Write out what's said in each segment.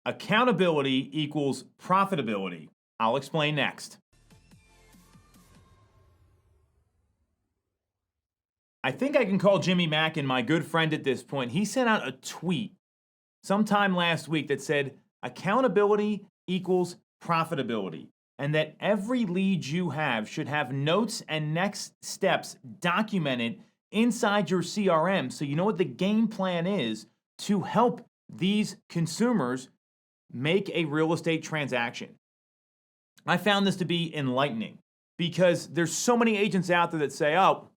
Accountability equals profitability. I'll explain next. I think I can call Jimmy Mackin my good friend at this point. He sent out a tweet sometime last week that said accountability equals profitability, and that every lead you have should have notes and next steps documented inside your CRM so you know what the game plan is to help these consumers make a real estate transaction. I found this to be enlightening because there's so many agents out there that say, oh,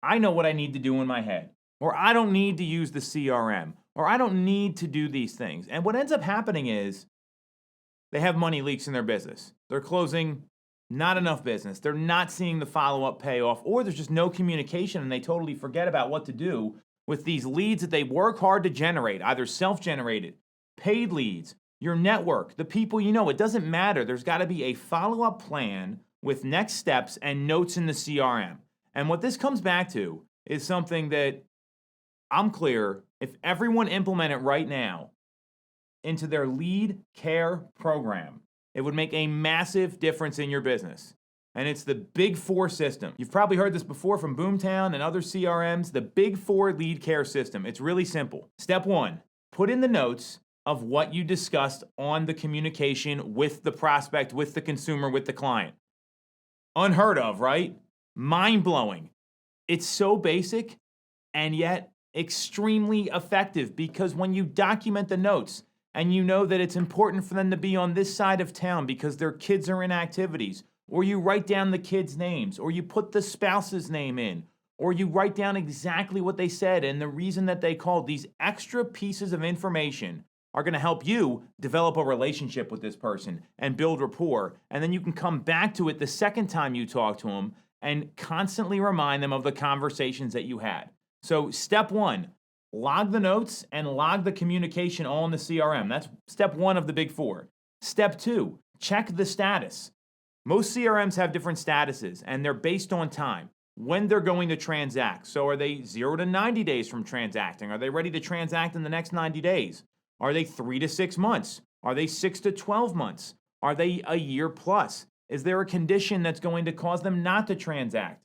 I know what I need to do in my head, or I don't need to use the CRM, or I don't need to do these things. And what ends up happening is they have money leaks in their business. They're closing not enough business. They're not seeing the follow-up payoff, or there's just no communication and they totally forget about what to do with these leads that they work hard to generate, either self-generated, paid leads, your network, the people you know. It doesn't matter. There's got to be a follow-up plan with next steps and notes in the CRM. And what this comes back to is something that I'm clear, if everyone implemented right now into their lead care program, it would make a massive difference in your business. And it's the Big Four system. You've probably heard this before from Boomtown and other CRMs, the Big Four lead care system. It's really simple. Step 1, put in the notes of what you discussed on the communication with the prospect, with the consumer, with the client. Unheard of, right? Mind-blowing. It's so basic and yet extremely effective, because when you document the notes and you know that it's important for them to be on this side of town because their kids are in activities, or you write down the kids' names, or you put the spouse's name in, or you write down exactly what they said and the reason that they called, these extra pieces of information are going to help you develop a relationship with this person and build rapport. And then you can come back to it the second time you talk to them and constantly remind them of the conversations that you had. So step 1, log the notes and log the communication all in the CRM. That's step 1 of the Big Four. Step 2, check the status. Most CRMs have different statuses, and they're based on time, when they're going to transact. So are they 0 to 90 days from transacting? Are they ready to transact in the next 90 days? Are they 3 to 6 months? Are they 6 to 12 months? Are they a year plus? Is there a condition that's going to cause them not to transact?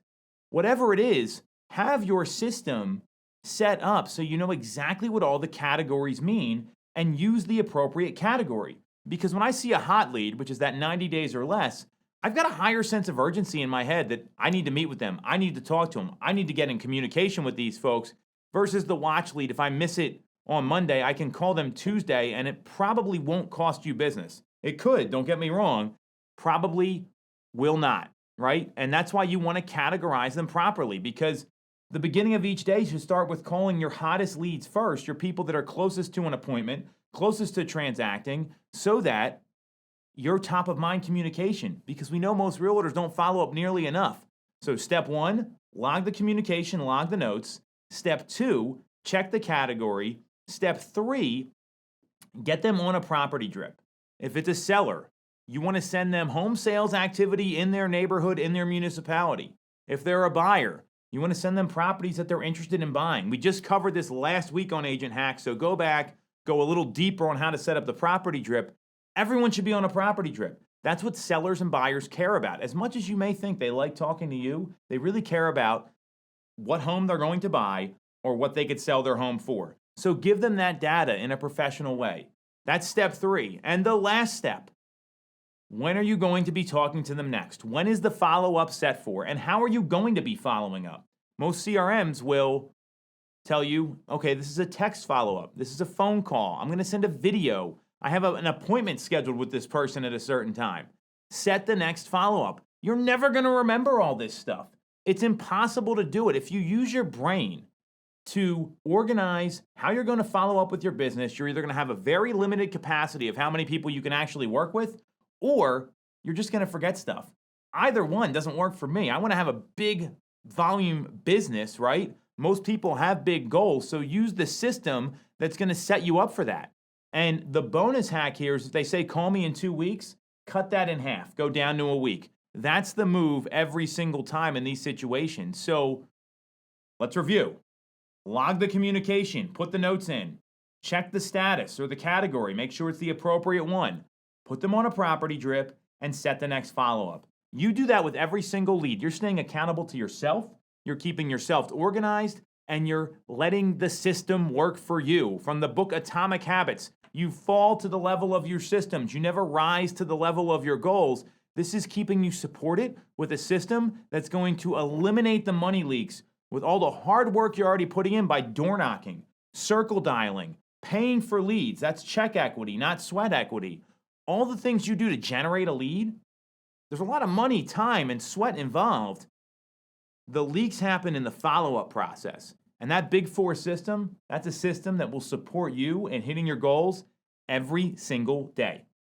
Whatever it is, have your system set up so you know exactly what all the categories mean and use the appropriate category. Because when I see a hot lead, which is that 90 days or less, I've got a higher sense of urgency in my head that I need to meet with them. I need to talk to them. I need to get in communication with these folks versus the watch lead. If I miss it on Monday, I can call them Tuesday and it probably won't cost you business. It could, don't get me wrong, probably will not, right? And that's why you want to categorize them properly, because the beginning of each day should start with calling your hottest leads first, your people that are closest to an appointment, closest to transacting, so that you're top of mind communication, because we know most realtors don't follow up nearly enough. So step 1, log the communication, log the notes. Step 2, check the category. Step 3, get them on a property drip. If it's a seller, you want to send them home sales activity in their neighborhood, in their municipality. If they're a buyer, you want to send them properties that they're interested in buying. We just covered this last week on Agent Hack, so go back, go a little deeper on how to set up the property drip. Everyone should be on a property drip. That's what sellers and buyers care about. As much as you may think they like talking to you, they really care about what home they're going to buy or what they could sell their home for. So give them that data in a professional way. That's step 3. And the last step, when are you going to be talking to them next? When is the follow-up set for? And how are you going to be following up? Most CRMs will tell you, okay, this is a text follow-up. This is a phone call. I'm going to send a video. I have an appointment scheduled with this person at a certain time. Set the next follow-up. You're never going to remember all this stuff. It's impossible to do it. If you use your brain to organize how you're going to follow up with your business, you're either going to have a very limited capacity of how many people you can actually work with, or you're just going to forget stuff. Either one doesn't work for me. I want to have a big volume business, right? Most people have big goals, so use the system that's going to set you up for that. And the bonus hack here is if they say, call me in 2 weeks, cut that in half, go down to a week. That's the move every single time in these situations. So let's review. Log the communication, put the notes in. check the status or the category, make sure it's the appropriate one, put them on a property drip, and set the next follow-up. You do that with every single lead. You're staying accountable to yourself, you're keeping yourself organized, and you're letting the system work for you. From the book Atomic Habits, you fall to the level of your systems. You never rise to the level of your goals. This is keeping you supported with a system that's going to eliminate the money leaks with all the hard work you're already putting in by door knocking, circle dialing, paying for leads. That's check equity, not sweat equity. All the things you do to generate a lead, there's a lot of money, time, and sweat involved. The leaks happen in the follow-up process. And that Big Four system, that's a system that will support you in hitting your goals every single day.